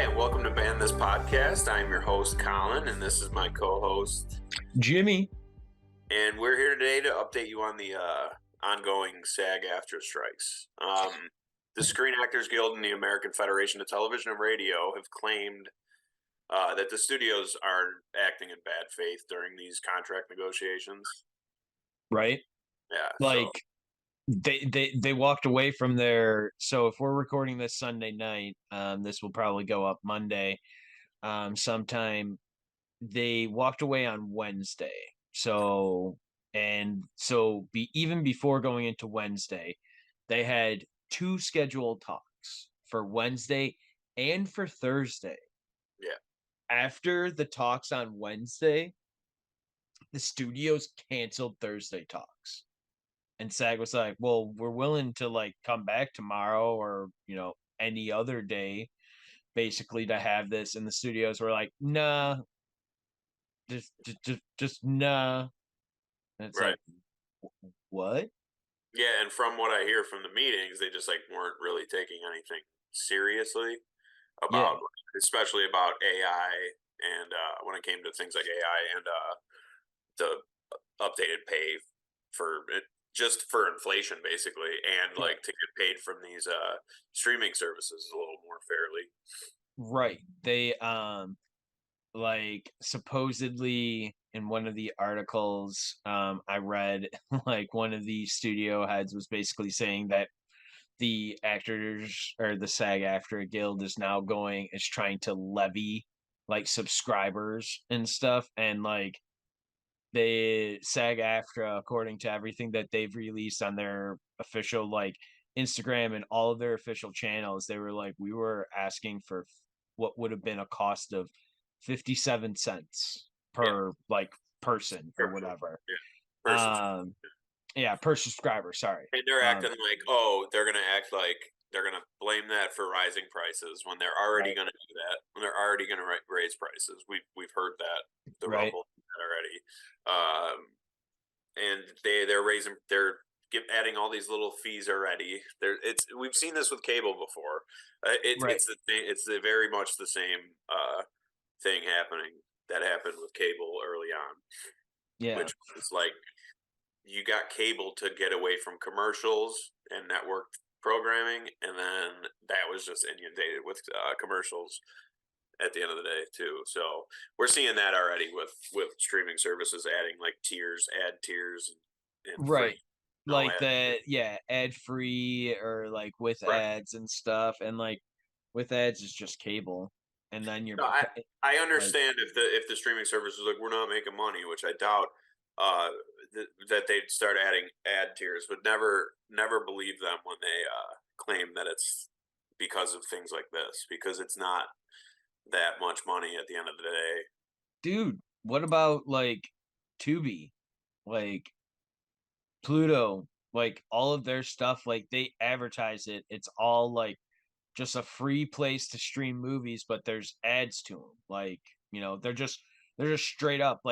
and welcome to Ban This Podcast. I'm your host, Collin, and this is my co-host, JimmE. And we're here today to update you on the ongoing SAG-AFTRA strikes. The Screen Actors Guild and the American Federation of Television and Radio have claimed that the studios are acting in bad faith during these contract negotiations. Right? Yeah. They walked away from their, so if we're recording this Sunday night, this will probably go up Monday sometime. They walked away on Wednesday. Even before going into Wednesday, they had two scheduled talks for Wednesday and for Thursday. Yeah. After the talks on Wednesday, the studios canceled Thursday talks. And SAG was like, well, we're willing to come back tomorrow or, any other day, basically, to have this. And the studios were like, nah, just nah. And it's right. Like, what? Yeah, and from what I hear from the meetings, they just weren't really taking anything seriously about, especially about AI and when it came to things like AI and the updated pay for it, just for inflation, basically, and to get paid from these streaming services a little more fairly. Right. They supposedly in one of the articles I read, one of the studio heads was basically saying that the actors or the SAG-AFTRA Guild is trying to levy subscribers and stuff, and they SAG-AFTRA, according to everything that they've released on their official Instagram and all of their official channels, they were we were asking for what would have been a cost of 57 cents per person or whatever. Per subscriber, sorry. And they're acting they're gonna act like they're gonna blame that for rising prices when they're already gonna do that, when they're already gonna raise prices. We've heard that rumble already. And they're adding all these little fees already. We've seen this with cable before. It's very much the same thing that happened with cable early on. Yeah, which is you got cable to get away from commercials and network programming, and then that was just inundated with commercials at the end of the day too. So we're seeing that already with streaming services adding tiers, ad tiers, and right. Free, ad free or with ads and stuff, and with ads is just cable, and then you're. No, I understand if the streaming service is we're not making money, which I doubt that they'd start adding ad tiers, but never believe them when they claim that it's because of things like this, because it's not that much money at the end of the day. Dude, what about Tubi, Pluto, all of their stuff, they advertise it. It's all just a free place to stream movies, but there's ads to them. They're just straight up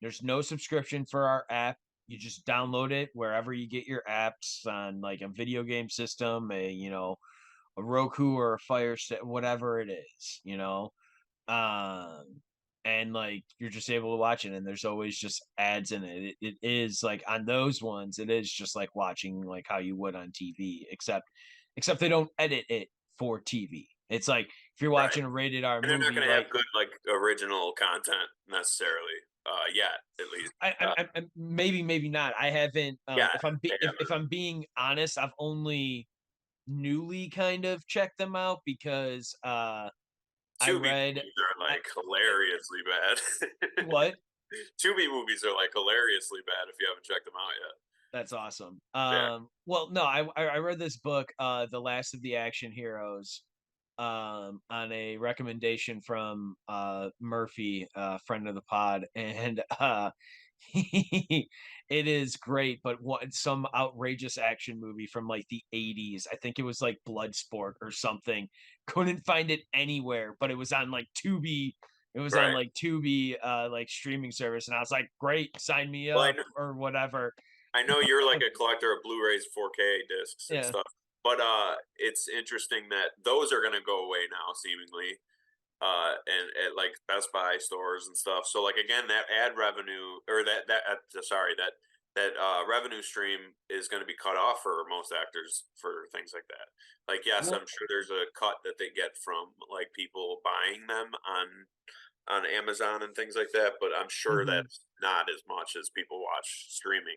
there's no subscription for our app. You just download it wherever you get your apps on a video game system, a Roku or a Fire Stick, whatever it is, and you're just able to watch it, and there's always just ads in it. It is on those ones, it is just watching how you would on TV, except they don't edit it for TV. It's if you're watching a rated R movie, they're not going to have good original content necessarily. Yet, at least. I maybe not. I haven't. If I'm being honest, I've only newly kind of checked them out because I read movies are hilariously bad. What? Tubi movies are hilariously bad if you haven't checked them out yet. That's awesome. Well, no, I read this book, The Last of the Action Heroes, on a recommendation from Murphy, friend of the pod, and it is great, but some outrageous action movie from the 80s. I think it was Bloodsport or something. Couldn't find it anywhere, but it was on Tubi. It was on Tubi streaming service, and I was like, great, sign me up or whatever. I know you're a collector of Blu-rays, 4K discs and stuff. But it's interesting that those are going to go away now, seemingly. and at like Best Buy stores and stuff. So like again, that ad revenue or that revenue stream is going to be cut off for most actors for things like that. Like yes, Well, I'm sure there's a cut that they get from like people buying them on Amazon and things like that, but I'm sure mhm. that's not as much as people watch streaming.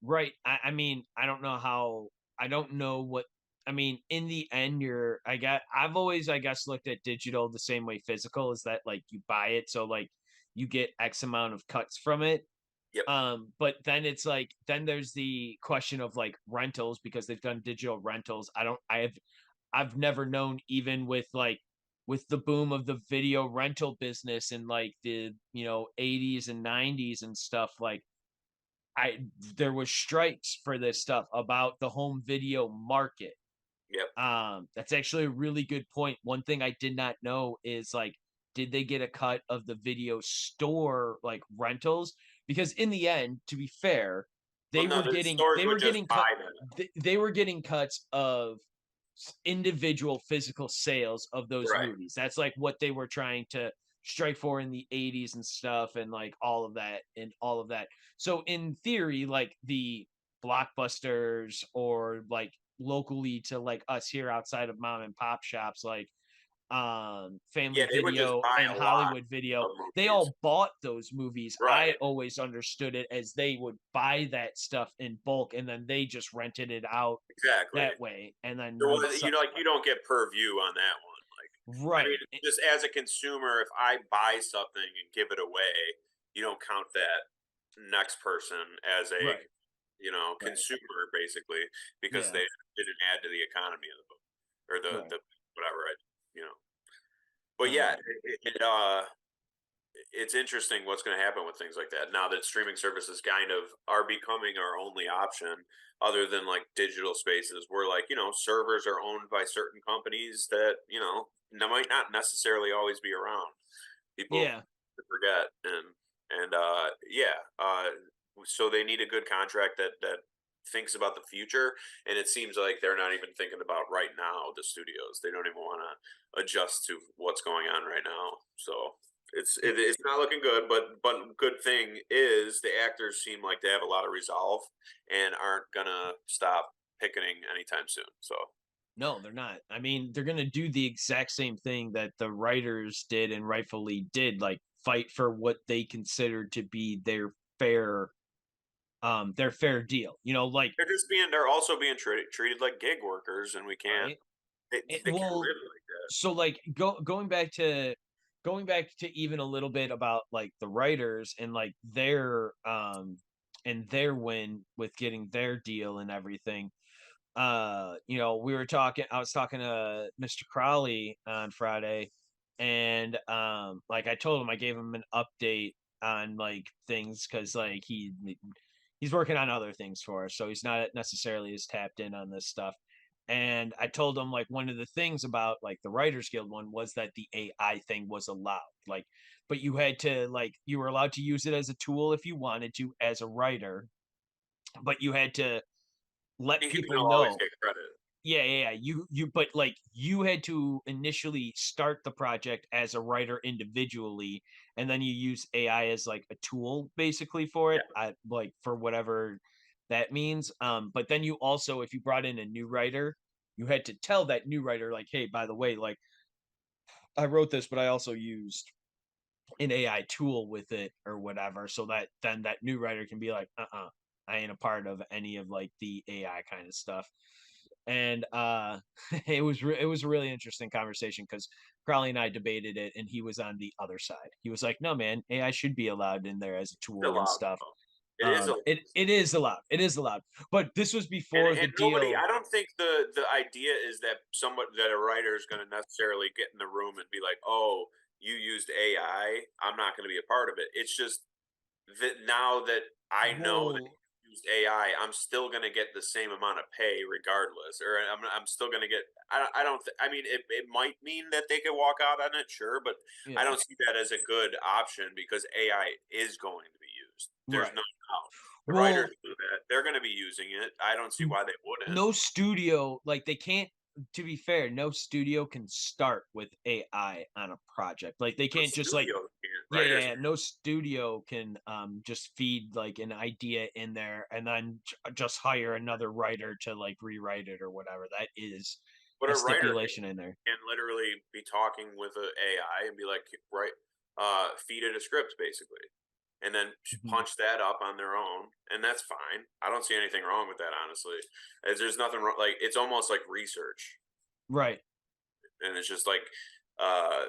Right. I mean, I don't know what I mean, in the end, I've always, I guess, looked at digital the same way physical is that like you buy it, so like you get X amount of cuts from it. Yep. But then it's like then there's the question of like rentals because they've done digital rentals. I've never known even with the boom of the video rental business in like the 80s and 90s and stuff like I there was strikes for this stuff about the home video market. Yep. That's actually a really good point. One thing I did not know is like, did they get a cut of the video store like rentals? Because in the end, to be fair, Well, no, the stores they would were just getting cut buy them. they were getting cuts of individual physical sales of those Right. movies. That's like what they were trying to strike for in the 80s and stuff and like all of that and all of that. So in theory, like the blockbusters or like locally to like us here outside of mom and pop shops like Yeah, family they would just video buy and a lot Hollywood video, of they movies. all bought those movies. I Right. always understood it as they would buy that stuff in bulk and then they just rented it out Exactly. that way and then There would was, like you don't get per view on that one. Like, I mean, right. just as a consumer, if I buy something and give it away, you don't count that next person as a Right. Right. consumer basically because Yeah. they didn't add to the economy of the book or Right. the whatever. You know, but yeah, Um, it's interesting what's going to happen with things like that now that streaming services kind of are becoming our only option other than like digital spaces where like servers are owned by certain companies that might not necessarily always be around. People yeah. forget and yeah, so they need a good contract that thinks about the future, and it seems like they're not even thinking about right now. The studios, they don't even want to adjust to what's going on right now, so it's not looking good. But good thing is the actors seem like they have a lot of resolve and aren't gonna stop picketing anytime soon. So No, they're not. I mean, they're gonna do the exact same thing that the writers did and rightfully did, like fight for what they consider to be their fair deal. Like they're also being treated like gig workers, and we can't. right? They can't Well, live like that. so like going back to even a little bit about like the writers and like their win with getting their deal and everything. I was talking to Mr. Crowley on Friday and like I told him I gave him an update on like things because like he's working on other things for us, so he's not necessarily as tapped in on this stuff. And I told him like one of the things about like the Writers Guild one was that the AI thing was allowed. Like, but you were allowed to use it as a tool if you wanted to as a writer, but you had to A let human people will always know. get credit. Yeah, yeah, yeah. But like you had to initially start the project as a writer individually, and then you use AI as like a tool basically for it. Yeah. I like for whatever that means. But then you also, if you brought in a new writer, you had to tell that new writer, like, hey, by the way, like I wrote this, but I also used an AI tool with it or whatever, so that then that new writer can be like, I ain't a part of any of like the AI kind of stuff. And it was a really interesting conversation because Crowley and I debated it, and he was on the other side. He was like, "No, man, AI should be allowed in there as a It's tool and allowed, stuff." though. It is allowed. It is allowed. It is allowed. But this was And before the nobody, deal. I don't think the idea is that that a writer is going to necessarily get in the room and be like, "Oh, you used AI. I'm not going to be a part of it." It's just that now that I know that Whoa, you used AI, I'm still going to get the same amount of pay regardless, or I'm still going to get. I don't. I mean, it might mean that they could walk out on it, sure, but I yeah, don't see that as a good option because AI is going to be used. There's right. no doubt. The writers Well, do that. They're going to be using it. I don't see why they wouldn't. no studio like they can't. to be fair, no studio can start with AI on a project. Like they No can't just like studio can't, yeah, yeah, writers yeah. No studio can just feed like an idea in there and then just hire another writer to like rewrite it or whatever. That is but a a writer stipulation in there. can literally be talking with a AI and be like, right, feed it a script basically, and then Mhm. punch that up on their own, and that's fine. I don't see anything wrong with that, honestly. As there's nothing wrong. Like it's almost like research, Right. and it's just like uh,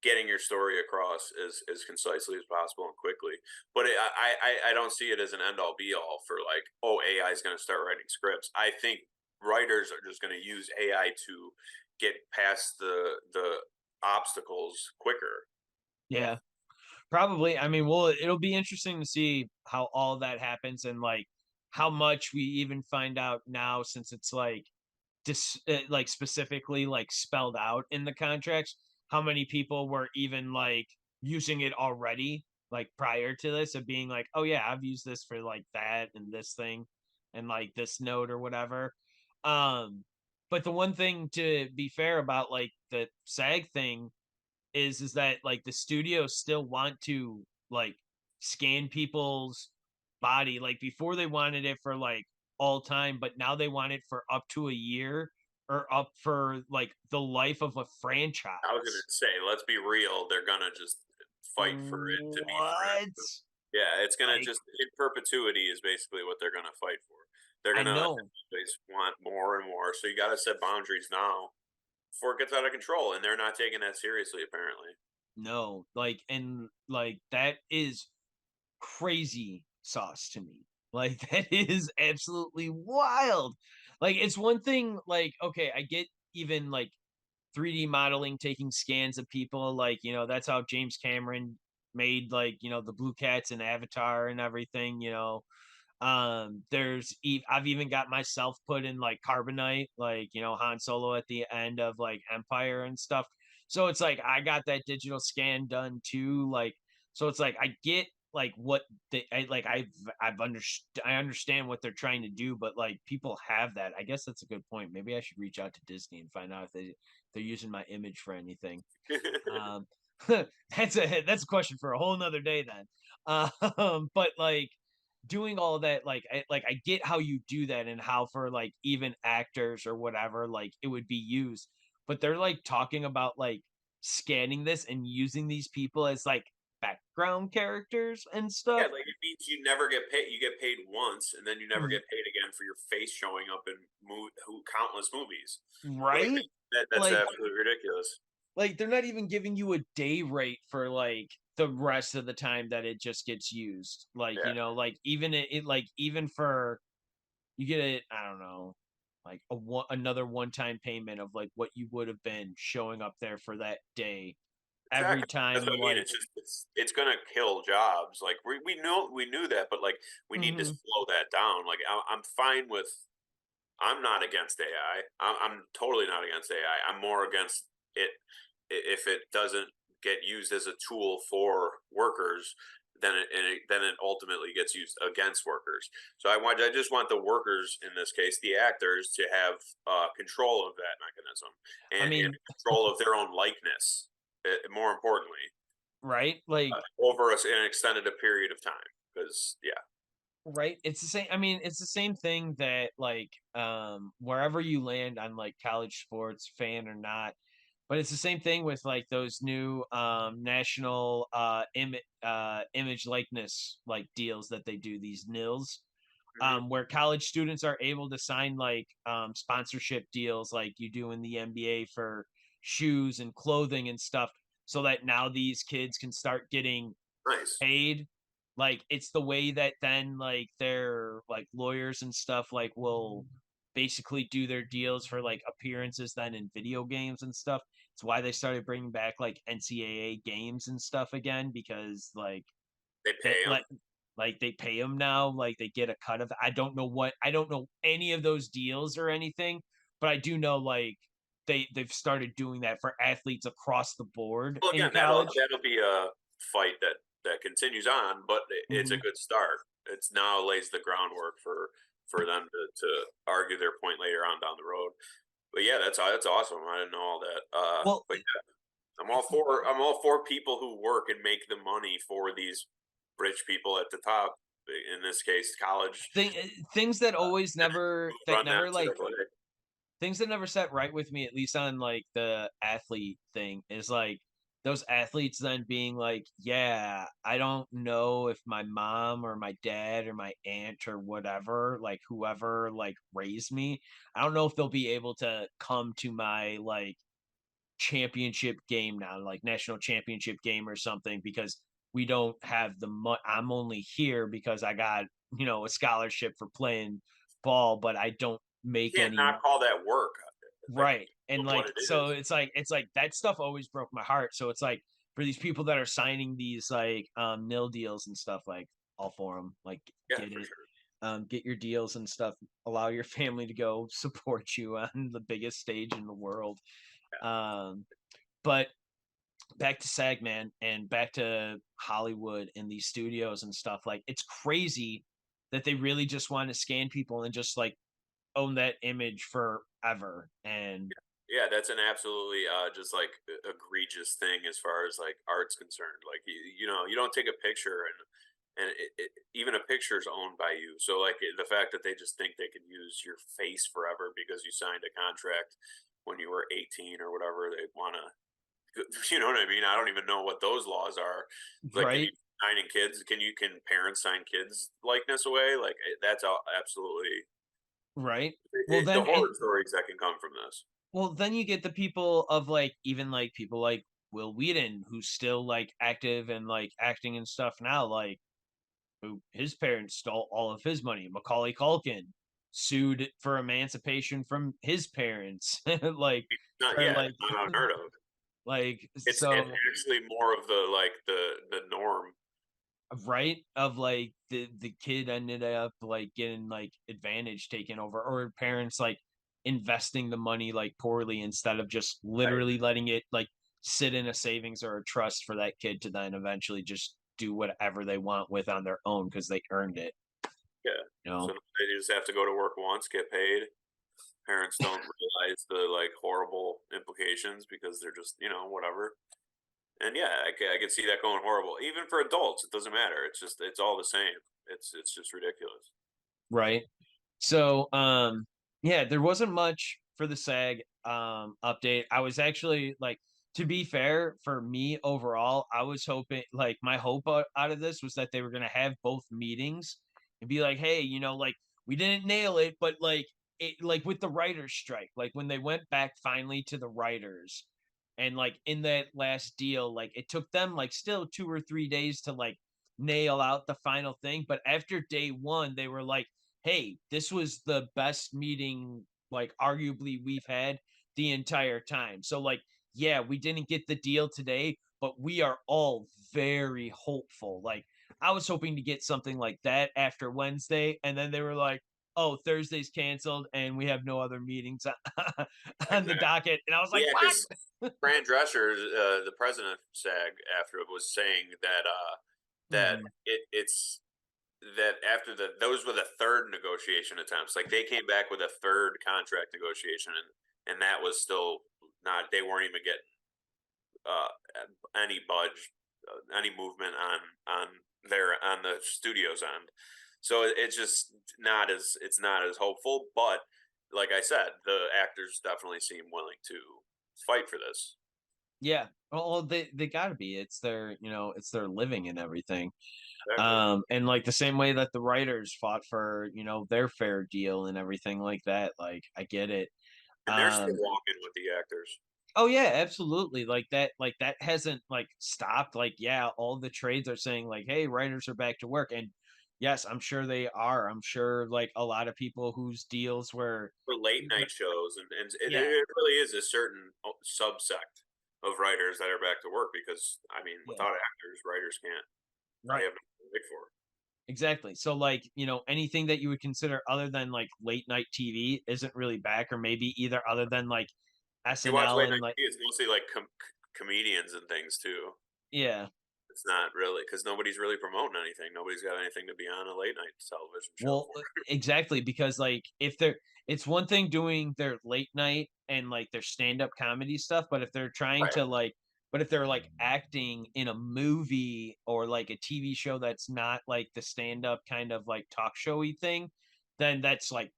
getting your story across as concisely as possible and quickly. But I don't see it as an end all be all for like, oh, AI is going to start writing scripts. I think writers are just going to use AI to get past the obstacles quicker. Yeah. Probably. I mean, well, it'll be interesting to see how all that happens and like how much we even find out now since it's like like specifically like spelled out in the contracts how many people were even like using it already like prior to this of being like oh yeah I've used this for like that and this thing and like this note or whatever um but the one thing to be fair about like the SAG thing is that like the studios still want to like scan people's body like before they wanted it for like all time but now they want it for up to a year or up for like the life of a I was gonna franchise. say, let's be real, they're gonna just fight for it to be What? forever. Yeah, it's gonna Like just in perpetuity is basically what they're gonna fight for. They're I gonna know. always want more and more. So you gotta set boundaries now before it gets out of control. And they're not taking that seriously, apparently. No, like and like that is crazy sauce to me. Like that is absolutely wild. Like it's one thing like okay, I get even like 3D modeling, taking scans of people, like, that's how James Cameron made like, the blue cats and Avatar and everything, I've even got myself put in like carbonite, like, Han Solo at the end of like Empire and stuff. So it's like I got that digital scan done too. Like, so it's like I get like what I understand what they're trying to do, but like people have that. I guess that's a good point. Maybe I should reach out to Disney and find out if they're using my image for anything. Um, that's a question for a whole nother day then. But like doing all of that, I get how you do that and how for like even actors or whatever, like it would be used. But they're like talking about like scanning this and using these people as like background characters and Yeah, stuff, like it means you never get paid. You get paid once, and then you never get paid again for your face showing up in countless movies. Like right? that's Like absolutely ridiculous. they're not even giving you a day rate for like the rest of the time that it just gets used. Like, Yeah, like even like even for you get it, I don't know, like another one-time payment of like what you would have been showing up there for that day every exactly. That's what time I mean. like It's just it's gonna kill jobs. Like we knew that, but like we need to mhm, slow that down. Like I'm fine with. I'm not against AI. I'm totally not against AI. I'm more against it if it doesn't get used as a tool for workers. Then it ultimately gets used against workers. So I just want the workers in this case, the actors, to have control of that mechanism I and mean, control of their own likeness. More importantly, right? Like over an extended a period of time. Because yeah, right? It's the same. I mean, it's the same thing that like wherever you land on like college sports, fan or not, but it's the same thing with like those new national image likeness like deals that they do, these nils, hmm where college students are able to sign like sponsorship deals like you do in the NBA for shoes and clothing and stuff, so that now these kids can start getting nice. paid. Like it's the way that then like their like lawyers and stuff like will basically do their deals for like appearances then in video games and stuff. It's why they started bringing back like NCAA games and stuff again because They that pay them. like they pay them now, like they get a cut of. I don't know any of those deals or anything, but I do know like they've started doing that for athletes across the board Well, in again, college. that'll be a fight that continues on, but it's a Mhm. good start. It's now lays the groundwork for them to argue their point later on down the road. But yeah, that's awesome. I didn't know all that. Well, But yeah, I'm all for people who work and make the money for these rich people at the top. In this case, college things that always never that run them never to like the clinic. things that never set right with me, at least on like the athlete thing, is like those athletes then being like, yeah, I don't know if my mom or my dad or my aunt or whatever, like whoever like raised me, I don't know if they'll be able to come to my like championship game now, like national championship game or something, because we don't have the money. I'm only here because I got, a scholarship for playing ball, but I don't You make can't any. not call that work. Like Right. And what like it so is. it's like that stuff always broke my heart. So it's like for these people that are signing these like nil deals and stuff, like all for them, like Yeah, get for it. sure. Get your deals and stuff. Allow your family to go support you on the biggest stage in the world. Yeah. Um, but back to SAG, man, and back to Hollywood and these studios and stuff. Like, it's crazy that they really just want to scan people and just like own that image forever. And Yeah, that's an absolutely just like egregious thing as far as like art's concerned. Like you don't take a picture and even a picture is owned by you. So like the fact that they just think they can use your face forever because you signed a contract when you were 18 or whatever they want to. You know what I mean? I don't even know what those laws are. Like, can you right, signing kids? Can parents sign kids likeness away? Like that's absolutely right. Well, the then, horror stories that can come from this. you get the people of like even like people like Will Wheaton, who's still like active and like acting and stuff now. Like, who his parents stole all of his money. Macaulay Culkin sued for emancipation from his parents, like Not for yet, like not unheard of. It's so actually more of the like the norm. right of like the kid ended up like getting like advantage taken over, or parents like investing the money like poorly instead of just Right. literally letting it like sit in a savings or a trust for that kid to then eventually just do whatever they want with on their own because they earned it, Yeah. you So know. they just have to go to work once, get paid. Parents don't realize the like horrible implications because they're just whatever. And yeah, I can see that going horrible. Even for adults, it doesn't matter. It's all the same. It's just ridiculous. Right. So, yeah, there wasn't much for the SAG update. I was actually like, to be fair, for me overall, I was hoping like my hope out of this was that they were gonna have both meetings and be like, hey, like we didn't nail it, but like it like with the writers' strike, like when they went back finally to the writers and like in that last deal, like it took them like still 2 or 3 days to like nail out the final thing. But after day one, they were like, hey, this was the best meeting, like arguably we've had the entire time. So, like, yeah, we didn't get the deal today, but we are all very hopeful. Like, I was hoping to get something like that after Wednesday, and then they were like, oh, Thursday's canceled and we have no other meetings on the Exactly. docket. And I was like, Yeah, what? because Fran Drescher, the president of SAG, after it was saying that that Mhm. it's that after those were the third negotiation attempts. Like they came back with a third contract negotiation, and that was still not. They weren't even getting uh, any budge, any movement on the studio's end. So it's just not as hopeful. But like I said, the actors definitely seem willing to fight for this. Yeah. Well, they got to be. It's their, it's their living and everything. Exactly, And like the same way that the writers fought for, their fair deal and everything like that. Like I get it. and they're still Um, walking with the actors. oh yeah, absolutely. Like that hasn't like stopped. Like, yeah, all the trades are saying like, hey, writers are back to work. And yes, I'm sure they are. I'm sure like a lot of people whose deals were, For late night shows, and it, yeah, it really is a certain subsect of writers that are back to work because I mean, yeah, without actors, writers can't. They right. have nothing to live for. Exactly. So like, anything that you would consider other than like late night TV isn't really back, or maybe either other than like You watch SNL late and night like, TV, it's mostly like comedians and things too. yeah. it's not really because nobody's really promoting anything. Nobody's got anything to be on a late night television show Well, for. exactly, because, like, if they're it's one thing doing their late night and, like, their stand-up comedy stuff, but if they're trying Right. to, like but if they're, like, acting in a movie or, like, a TV show that's not, like, the stand-up kind of, like, talk showy thing, then that's, like,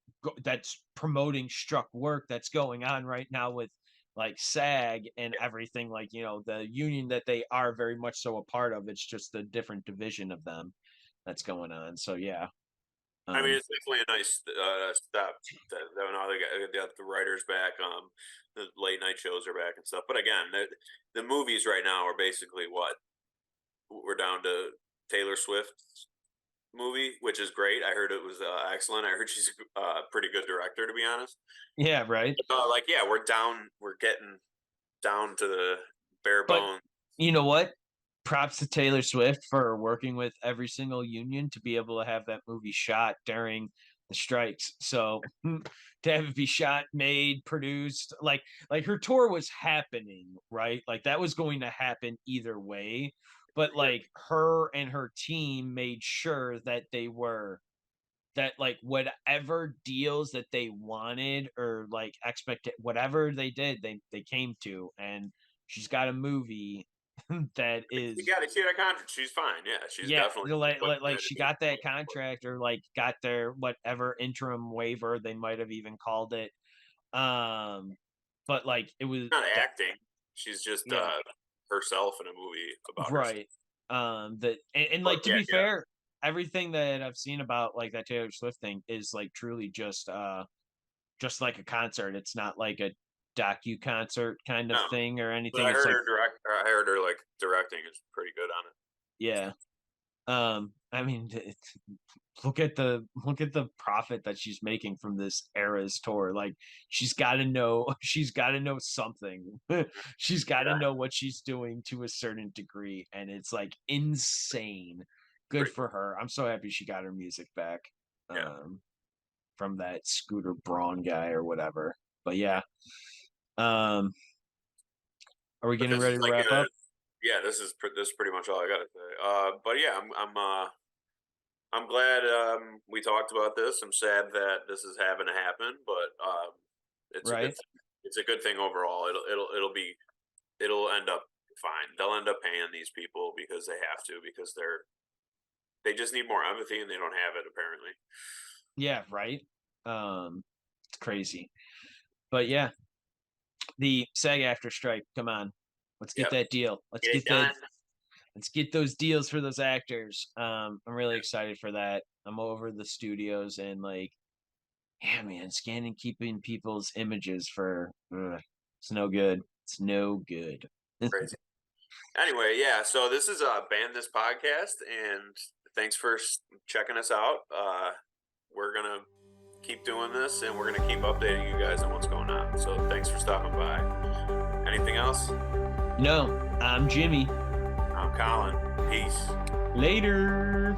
that's promoting struck work that's going on right now with, like, SAG and everything, like, the union that they are very much so a part of, it's just a different division of them that's going on, so yeah. I mean, Um, it's definitely a nice step that now they got the writers back. The late night shows are back and stuff. But again, the movies right now are basically what we're down to Taylor Swift's movie, which is great. I heard it was excellent. I heard she's a pretty good director, to be honest. yeah, right. Like, yeah, we're down. We're getting down to the bare But bones. you know what? Props to Taylor Swift for working with every single union to be able to have that movie shot during the strikes. So to have it be shot, made, produced, like her tour was happening, right? Like that was going to happen either way. But Yeah, like her and her team made sure that like whatever deals that they wanted or like expect whatever they did they came to, and she's got a movie that she is got it. She got a contract. She's fine. Yeah, she's yeah, definitely like putting she it. got that contract or like got their whatever interim waiver they might have even called it. But like it was Not that acting. She's just yeah, herself in a movie about herself. right. That and But like to yeah, be yeah, fair, everything that I've seen about like that Taylor Swift thing is like truly just like a concert. It's not like a docu concert kind of no. thing or But anything. It's like I heard her like directing is pretty good on it. yeah. I mean, look at the profit that she's making from this era's tour. Like she's got to know something. She's got to Yeah, know what she's doing to a certain degree, and it's like insane. Good pretty for her. I'm so happy she got her music back. yeah, Um, from that Scooter Braun guy or whatever. But yeah. yeah. Um, are we But getting this ready is to like wrap up? yeah, this is pretty much all I gotta say. But yeah, I'm glad we talked about this. I'm sad that this is having to happen, but it's a good Right? thing. It's a good thing overall. It'll end up fine. They'll end up paying these people because they have to because they just need more empathy and they don't have it apparently. Yeah, right. It's crazy. But yeah, the SAG after strike. Come on. Let's get Yep, that deal. get it done. Let's get those deals for those actors. I'm really excited for that. I'm over the studios and like, yeah, man, scanning keeping people's images for it's no good. It's no good. Crazy. Anyway, yeah. So this is Ban This Podcast, and thanks for checking us out. We're gonna keep doing this, and we're gonna keep updating you guys on what's going on. So thanks for stopping by. Anything else? No, I'm Jimmy. I'm Collin. Peace. Later.